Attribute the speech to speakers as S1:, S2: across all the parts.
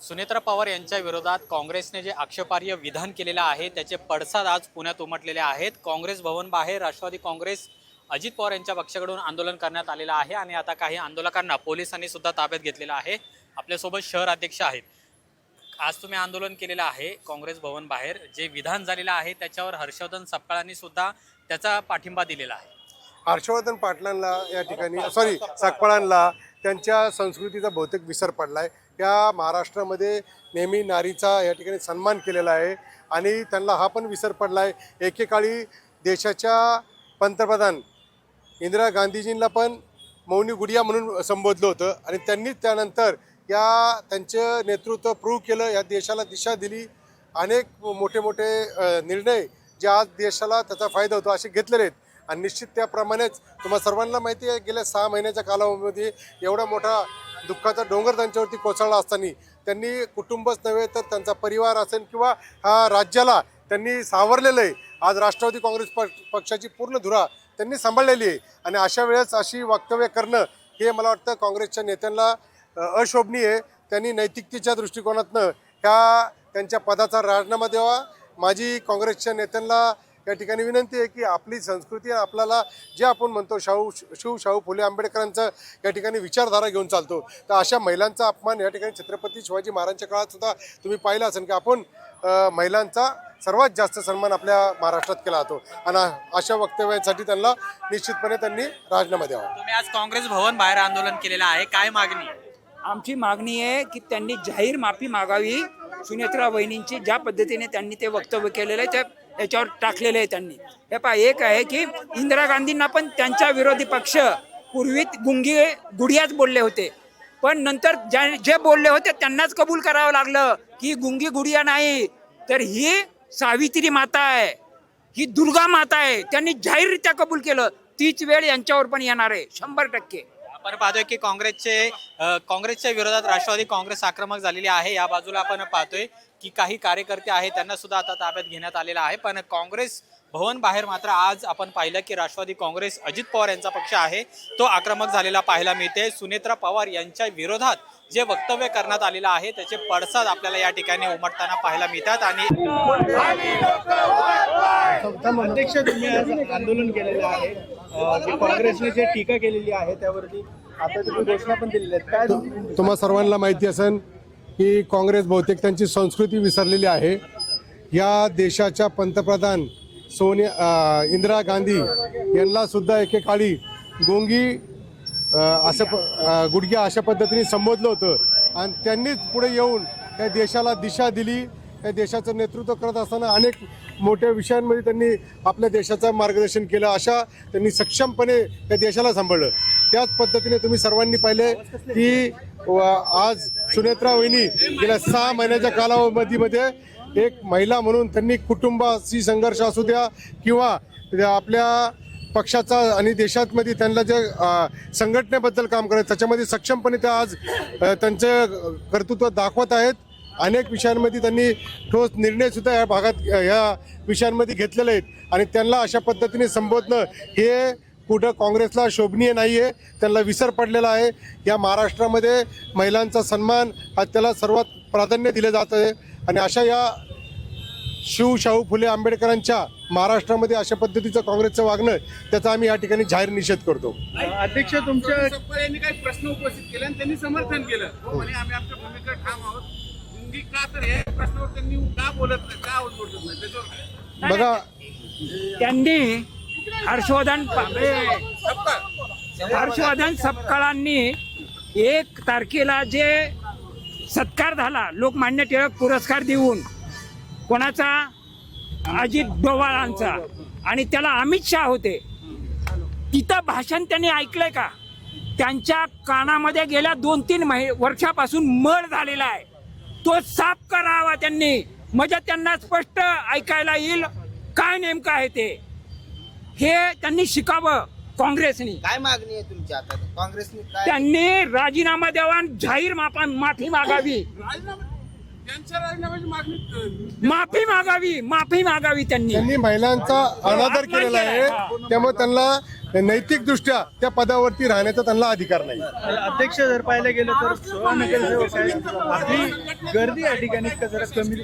S1: सुनेत्रा पवार यांच्या विरोधात काँग्रेसने जे आक्षेपार्ह विधान केलेलं आहे त्याचे पडसाद आज पुण्यात उमटलेले आहेत। काँग्रेस भवन बाहेर राष्ट्रवादी काँग्रेस अजित पवार यांच्या पक्षाकडून आंदोलन करण्यात आलेलं आहे आणि आता काही आंदोलकांना पोलिसांनी सुद्धा ताब्यात घेतलेलं आहे। आपल्यासोबत शहर अध्यक्ष आहेत। आज तुम्ही आंदोलन केलेलं आहे काँग्रेस भवन बाहेर, जे विधान झालेलं आहे त्याच्यावर हर्षवर्धन सपकाळांनी सुद्धा त्याचा पाठिंबा दिलेला आहे।
S2: हर्षवर्धन पाटलांना या ठिकाणी सकपाळांना त्यांच्या संस्कृतीचा बहुतेक विसर पडला आहे। या महाराष्ट्रामध्ये नेहमी नारीचा या ठिकाणी सन्मान केलेला आहे आणि त्यांना हा पण विसर पडला आहे। एकेकाळी देशाच्या पंतप्रधान इंदिरा गांधीजींना पण मौनी गुडिया म्हणून संबोधलं होतं आणि त्यांनीच त्यानंतर त्यांचं नेतृत्व प्रूव्ह केलं, या देशाला दिशा दिली। अनेक मोठे मोठे निर्णय जे आज देशाला त्याचा फायदा होतो असे घेतलेले आहेत आणि निश्चित त्याप्रमाणेच तुम्हाला सर्वांना माहिती आहे गेल्या 6 महिन्याच्या कालावधीमध्ये एवढा मोठा दुःखाचा डोंगर त्यांच्यावरती कोसळला असताना त्यांनी कुटुंबच नव्हे तर त्यांचा परिवार असेल किंवा हा राज्याला त्यांनी सावरलेलं आहे। आज राष्ट्रवादी काँग्रेस पक्षाची पूर्ण धुरा त्यांनी सांभाळलेली आहे आणि अशा वेळेस अशी वक्तव्य करणं हे मला वाटतं काँग्रेसच्या नेत्यांना अशोभनीय आहे। त्यांनी नैतिकतेच्या दृष्टिकोनातनं त्यांच्या पदाचा राजीनामा द्यावा। माझी काँग्रेसच्या नेत्यांना या ठिकाणी विनंती आहे की आपली संस्कृती आपल्याला जे आपण म्हणतो शाहू फुले आंबेडकरांचं या ठिकाणी विचारधारा घेऊन चालतो, तर अशा महिलांचा अपमान या ठिकाणी छत्रपती शिवाजी महाराजांच्या काळात सुद्धा तुम्ही पाहिलं असेल की आपण महिलांचा सर्वात जास्त सन्मान आपल्या महाराष्ट्रात केला जातो आणि अशा वक्तव्यासाठी त्यांना निश्चितपणे त्यांनी राजीनामा द्यावा।
S1: तुम्ही आज काँग्रेस भवन बाहेर आंदोलन केलेलं आहे, काय मागणी?
S3: आमची मागणी आहे की त्यांनी जाहीर माफी मागावी। सुनेत्रा वहिनींची ज्या पद्धतीने त्यांनी ते वक्तव्य केलेलं आहे याच्यावर टाकलेलं आहे त्यांनी। हे पहा, एक आहे की इंदिरा गांधींना पण त्यांचा विरोधी पक्ष पूर्वी गुडियाच बोलले होते, पण नंतर जे बोलले होते त्यांनाच कबूल करावं लागलं की गुंगी गुडिया नाही तर ही सावित्री माता आहे, ही दुर्गा माता आहे। त्यांनी जाहीररित्या कबूल केलं। तीच वेळ यांच्यावर पण येणार आहे 100%।
S1: आपण पाहतोय की काँग्रेसच्या विरोधात राष्ट्रवादी काँग्रेस आक्रमक झालेली आहे। या बाजूला आपण पाहतोय की काही कार्यकर्ते आहेत त्यांना सुद्धा आता ताब्यात घेण्यात आलेला आहे। पण काँग्रेस भवन बाहेर मात्र आज आपण पाहिलं की राष्ट्रवादी काँग्रेस अजित पवार यांचा पक्ष आहे तो आक्रमक झालेला पाहायला मिळते। सुनेत्रा पवार यांच्या विरोधात जे वक्तव्य करण्यात आलेलं आहे त्याचे पडसाद आपल्याला या ठिकाणी उमटताना पाहायला मिळतात। आणि
S4: अध्यक्ष, तुम्ही आज आंदोलन केलेलं आहे, काँग्रेसने जे टीका केलेली आहे त्यावरती आता तुम्ही घोषणा पण दिलेली आहे, काय
S2: तुम्हा सर्वांना माहिती असेल की काँग्रेस बहुतेक त्यांची संस्कृती विसरलेली आहे। या देशाच्या पंतप्रधान इंदिरा गांधी यांना सुद्धा एकेकाळी गोंगी गुडघ्या अशा पद्धतीने संबोधलं होतं आणि त्यांनीच पुढे येऊन त्या देशाला दिशा दिली। या देशाचं नेतृत्व करत असताना अनेक मोठ्या विषयांमध्ये त्यांनी आपल्या देशाचं मार्गदर्शन केलं, अशा त्यांनी सक्षमपणे त्या देशाला सांभाळलं। त्याच पद्धतीने तुम्ही सर्वांनी पाहिले की आज सुनेत्रा वहिनी गेल्या 6 महिन्याच्या कालावधीमध्ये एक महिला म्हणून त्यांनी कुटुंबाशी संघर्ष असू द्या किंवा आपल्या पक्षाचा आणि देशातमध्ये त्यांना जे संघटनेबद्दल काम करायचं त्याच्यामध्ये सक्षमपणे त्या आज त्यांचं कर्तृत्व दाखवत आहेत। अनेक विषयांमध्ये त्यांनी ठोस निर्णय सुद्धा या भागात या विषयांमध्ये घेतलेले आहेत आणि त्यांना अशा पद्धतीने संबोधणं हे कुठं काँग्रेसला शोभनीय नाही आहे, त्यांना विसर पडलेला आहे। या महाराष्ट्रामध्ये महिलांचा सन्मान हा त्याला सर्वात प्राधान्य दिले जात आहे आणि अशा या शाहू फुले आंबेडकरांच्या महाराष्ट्रामध्ये अशा पद्धतीचं काँग्रेसचं वागणं त्याचा आम्ही या ठिकाणी जाहीर निषेध करतो।
S4: अध्यक्ष, तुमच्या यांनी काही प्रश्न उपस्थित केले आणि त्यांनी समर्थन केलं, आम्ही आमच्या भूमिकेवर ठाम आहोत। का तर हे प्रश्नावर त्यांनी का बोलत नाही, का बोलत नाही त्याच्यावर
S2: बघा,
S3: त्यांनी हर्षवर्धन सपकाळांनी 1 तारखेला जे सत्कार झाला लोकमान्य टिळक पुरस्कार देऊन कोणाचा, अजित डोवाळांचा, आणि त्याला अमित शाह होते, तिथं भाषण त्यांनी ऐकलंय का? त्यांच्या कानामध्ये गेल्या 2-3 वर्षापासून मळ झालेला आहे, तो साफ करावा त्यांनी, म्हणजे त्यांना स्पष्ट ऐकायला येईल काय नेमकं आहे ते, हे त्यांनी शिकावं। काँग्रेसने
S5: काय मागणी आहे तुमची आता? काँग्रेसने काय?
S3: त्यांनी राजीनामा द्यावा, जाहीर माफी मागावी,
S2: माफी मागावी त्यांनी महिलांचा अनादर केलेला आहे, त्यामुळे त्यांना नैतिकदृष्ट्या त्या पदावरती राहण्याचा त्यांना अधिकार नाही.
S6: अध्यक्ष जर पाहायला गेलं तर 16 नगरसेवक आहेत. आपली गर्दी या ठिकाणी का जरा कमी.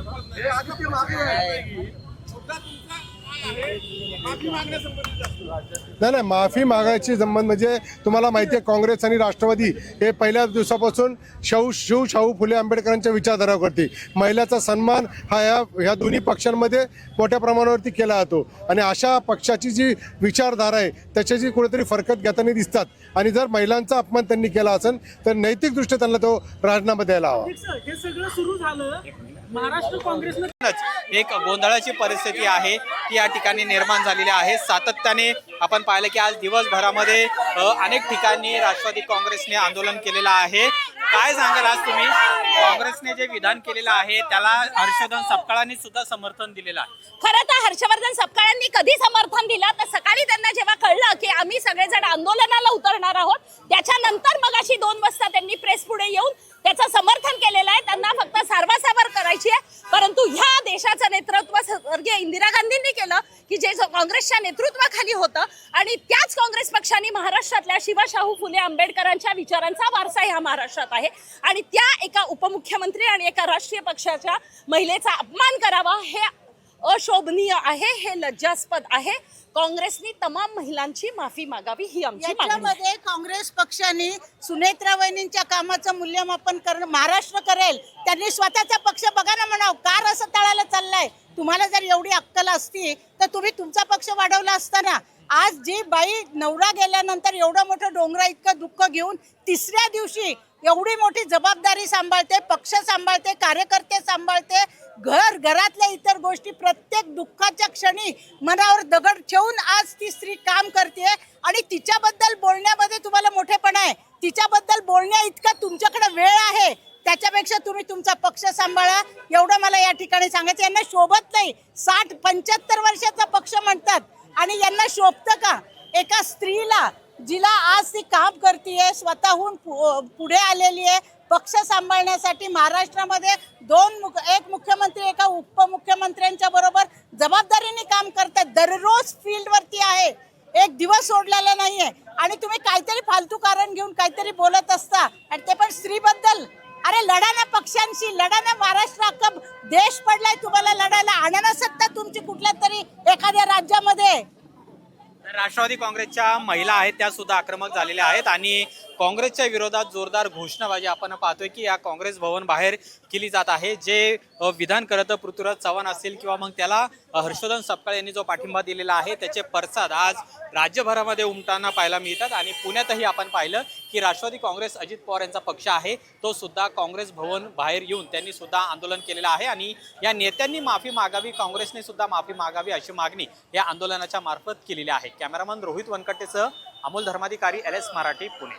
S2: नाही, माफी मागायची संबंध म्हणजे तुम्हाला माहिती आहे, काँग्रेस आणि राष्ट्रवादी हे पहिल्या दिवसापासून शाहू फुले आंबेडकरांच्या विचारधारावरती महिलाचा सन्मान हा ह्या दोन्ही पक्षांमध्ये मोठ्या प्रमाणावरती केला जातो. आणि अशा पक्षाची जी विचारधारा आहे त्याच्याची कुठेतरी फरकत घेताना दिसतात. आणि जर महिलांचा अपमान त्यांनी केला असेल तर नैतिकदृष्ट्या त्यांना तो राजीनामा द्यायला हवा.
S7: हे सगळं सुरू झालं महाराष्ट्र काँग्रेसनं.
S1: एक गोंधळाची परिस्थिती आहे ती या ठिकाणी निर्माण झालेली आहे. सातत्याने आपण पाहिलं की आज दिवसभरामध्ये अनेक ठिकाणी राष्ट्रवादी काँग्रेसने आंदोलन केलेलं आहे. काय सांगाल आज तुम्ही? काँग्रेसने जे विधान केलेलं आहे त्याला हर्षवर्धन सपकाळांनी सुद्धा समर्थन दिलेलं आहे.
S8: खरं तर हर्षवर्धन सपकाळांनी कधी समर्थन दिलं तर सकाळी त्यांना जेव्हा कळलं की आम्ही सगळेजण आंदोलनाला उतरणार आहोत त्याच्यानंतर मग अशी 2 वाजता त्यांनी प्रेस पुढे येऊन त्याचं समर्थन केलेलं आहे. त्यांना फक्त सारवासारव करायची आहे. परंतु ह्या देशाचं नेतृत्व स्वर्गीय इंदिरा गांधींनी केलं की जे काँग्रेसच्या नेतृत्वाखाली होतं. आणि त्याच काँग्रेस पक्षाने महाराष्ट्रातल्या शाहू फुले आंबेडकरांच्या विचारांचा वारसा ह्या महाराष्ट्रात आहे. आणि त्या एका उपमुख्यमंत्री आणि एका राष्ट्रीय पक्षाच्या महिलेचा अपमान करावा हे अशोभनीय आहे, हे लज्जास्पद आहे. काँग्रेसनी तमाम महिलांची माफी मागावी ही आमची मागणी आहे.
S9: याच्यामध्ये काँग्रेस पक्षाने सुनेत्रा वहिनींच्या कामाचं मूल्यमापन महाराष्ट्र करेल. त्यांनी स्वतःचा पक्ष बघा ना म्हणावं, कार असं तळाला चाललाय. तुम्हाला जर एवढी अक्कल असती तर तुम्ही तुमचा पक्ष वाढवला असता ना. आज जी बाई नवरा गेल्यानंतर एवढं मोठं डोंगरा इतकं दुःख घेऊन तिसऱ्या दिवशी एवढी मोठी जबाबदारी सांभाळते, पक्ष सांभाळते, कार्यकर्ते सांभाळते, घरातल्या इतर गोष्टी, प्रत्येक दुःखाच्या क्षणी मनावर दगड ठेवून आज ती स्त्री काम करते. आणि तिच्याबद्दल बोलण्यामध्ये तुम्हाला मोठेपणा आहे. तिच्याबद्दल बोलण्या इतका तुमच्याकडे वेळ आहे. त्याच्यापेक्षा तुम्ही तुमचा पक्ष सांभाळा एवढं मला या ठिकाणी सांगायचं. यांना शोभत नाही. 60-75 वर्षाचा पक्ष म्हणतात आणि यांना शोभतं का? एका स्त्रीला जिला आज ती काम करते, स्वतःहून पुढे आलेली आहे पक्ष सांभाळण्यासाठी. महाराष्ट्रामध्ये एक मुख्यमंत्री एका उपमुख्यमंत्र्यांच्या बरोबर जबाबदारीने काम करतात. दररोज फील्डवरती आहे, एक दिवस सोडलेला नाहीये. आणि तुम्ही काहीतरी फालतू कारण घेऊन काहीतरी बोलत असता आणि ते पण स्त्रीबद्दल. अरे लढा ना पक्षांशी, लढा ना. महाराष्ट्र अख्खा देश पडलाय तुम्हाला लढायला. आणा ना सत्ता तुमची कुठल्या तरी एखाद्या राज्यामध्ये.
S1: राष्ट्रवादी काँग्रेसच्या महिला आहेत त्या सुद्धा आक्रमक झालेल्या आहेत आणि काँग्रेसच्या विरोधात जोरदार घोषणाबाजी आपण पाहतोय की या काँग्रेस भवन बाहेर केली जात आहे. जे विधान करत पृथ्वीराज चव्हाण असतील किंवा मग त्याला हर्षवर्धन सपकाळ यांनी जो पाठिंबा दिलेला आहे त्याचे पडसाद आज राज्यभरामध्ये उमटताना पाहायला मिळतात. आणि पुण्यातही आपण पाहिलं की राष्ट्रवादी काँग्रेस अजित पवार यांचा पक्ष आहे तो सुद्धा काँग्रेस भवन बाहेर येऊन त्यांनी सुद्धा आंदोलन केलेलं आहे. आणि या नेत्यांनी माफी मागावी, काँग्रेसने सुद्धा माफी मागावी अशी मागणी या आंदोलनाच्या मार्फत केलेली आहे. कॅमेरामन रोहित वनकटेसह अमोल धर्माधिकारी, LS मराठी, पुणे.